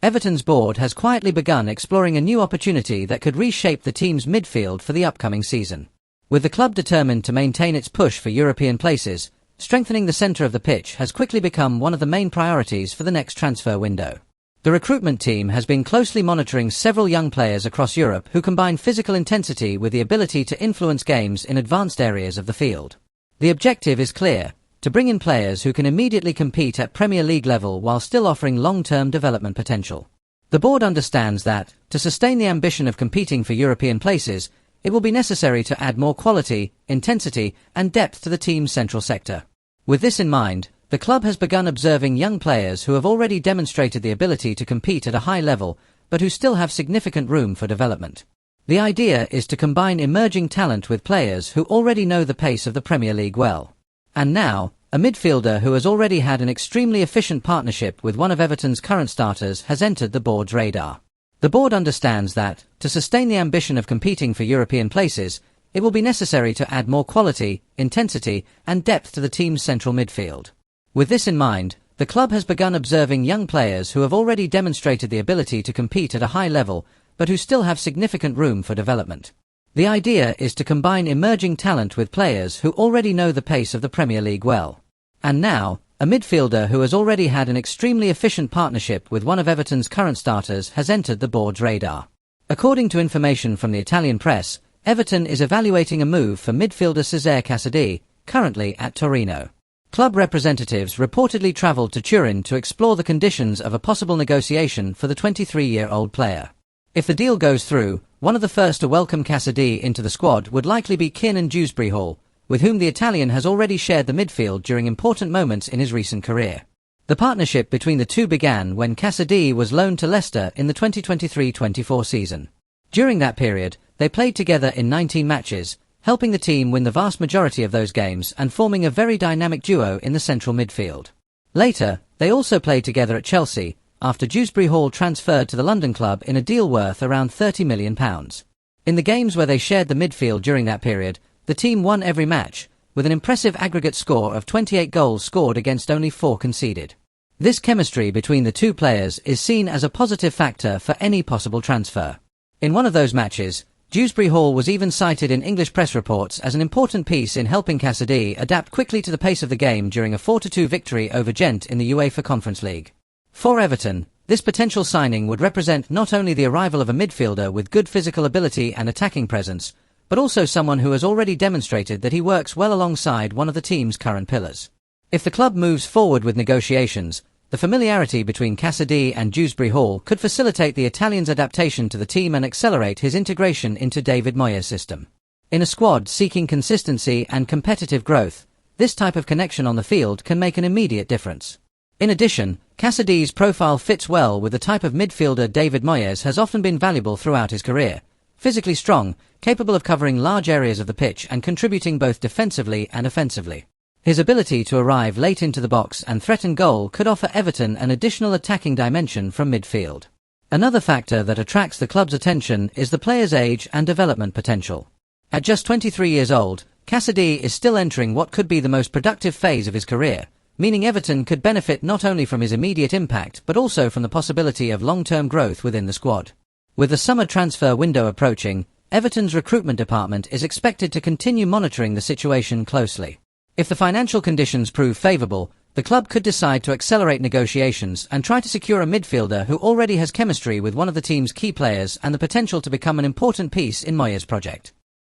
Everton's board has quietly begun exploring a new opportunity that could reshape the team's midfield for the upcoming season. With the club determined to maintain its push for European places, strengthening the centre of the pitch has quickly become one of the main priorities for the next transfer window. The recruitment team has been closely monitoring several young players across Europe who combine physical intensity with the ability to influence games in advanced areas of the field. The objective is clear: to bring in players who can immediately compete at Premier League level while still offering long-term development potential. The board understands that, to sustain the ambition of competing for European places, it will be necessary to add more quality, intensity, and depth to the team's central sector. With this in mind, the club has begun observing young players who have already demonstrated the ability to compete at a high level, but who still have significant room for development. The idea is to combine emerging talent with players who already know the pace of the Premier League well. And now, a midfielder who has already had an extremely efficient partnership with one of Everton's current starters has entered the board's radar. The board understands that, to sustain the ambition of competing for European places, it will be necessary to add more quality, intensity, and depth to the team's central midfield. With this in mind, the club has begun observing young players who have already demonstrated the ability to compete at a high level, but who still have significant room for development. The idea is to combine emerging talent with players who already know the pace of the Premier League well. And now, a midfielder who has already had an extremely efficient partnership with one of Everton's current starters has entered the board's radar. According to information from the Italian press, Everton is evaluating a move for midfielder Serie, currently at Torino. Club representatives reportedly travelled to Turin to explore the conditions of a possible negotiation for the 23-year-old player. If the deal goes through, one of the first to welcome Casadei into the squad would likely be Kiernan Dewsbury-Hall, with whom the Italian has already shared the midfield during important moments in his recent career. The partnership between the two began when Casadei was loaned to Leicester in the 2023-24 season. During that period, they played together in 19 matches, helping the team win the vast majority of those games and forming a very dynamic duo in the central midfield. Later, they also played together at Chelsea, after Dewsbury-Hall transferred to the London club in a deal worth around £30 million. In the games where they shared the midfield during that period, the team won every match, with an impressive aggregate score of 28 goals scored against only 4 conceded. This chemistry between the two players is seen as a positive factor for any possible transfer. In one of those matches, Dewsbury-Hall was even cited in English press reports as an important piece in helping Casadei adapt quickly to the pace of the game during a 4-2 victory over Gent in the UEFA Conference League. For Everton, this potential signing would represent not only the arrival of a midfielder with good physical ability and attacking presence, but also someone who has already demonstrated that he works well alongside one of the team's current pillars. If the club moves forward with negotiations, the familiarity between Casadei and Dewsbury-Hall could facilitate the Italian's adaptation to the team and accelerate his integration into David Moyes' system. In a squad seeking consistency and competitive growth, this type of connection on the field can make an immediate difference. In addition, Casadei's profile fits well with the type of midfielder David Moyes has often been valuable throughout his career: physically strong, capable of covering large areas of the pitch and contributing both defensively and offensively. His ability to arrive late into the box and threaten goal could offer Everton an additional attacking dimension from midfield. Another factor that attracts the club's attention is the player's age and development potential. At just 23 years old, Casadei is still entering what could be the most productive phase of his career, meaning Everton could benefit not only from his immediate impact but also from the possibility of long-term growth within the squad. With the summer transfer window approaching, Everton's recruitment department is expected to continue monitoring the situation closely. If the financial conditions prove favourable, the club could decide to accelerate negotiations and try to secure a midfielder who already has chemistry with one of the team's key players and the potential to become an important piece in Moyes' project.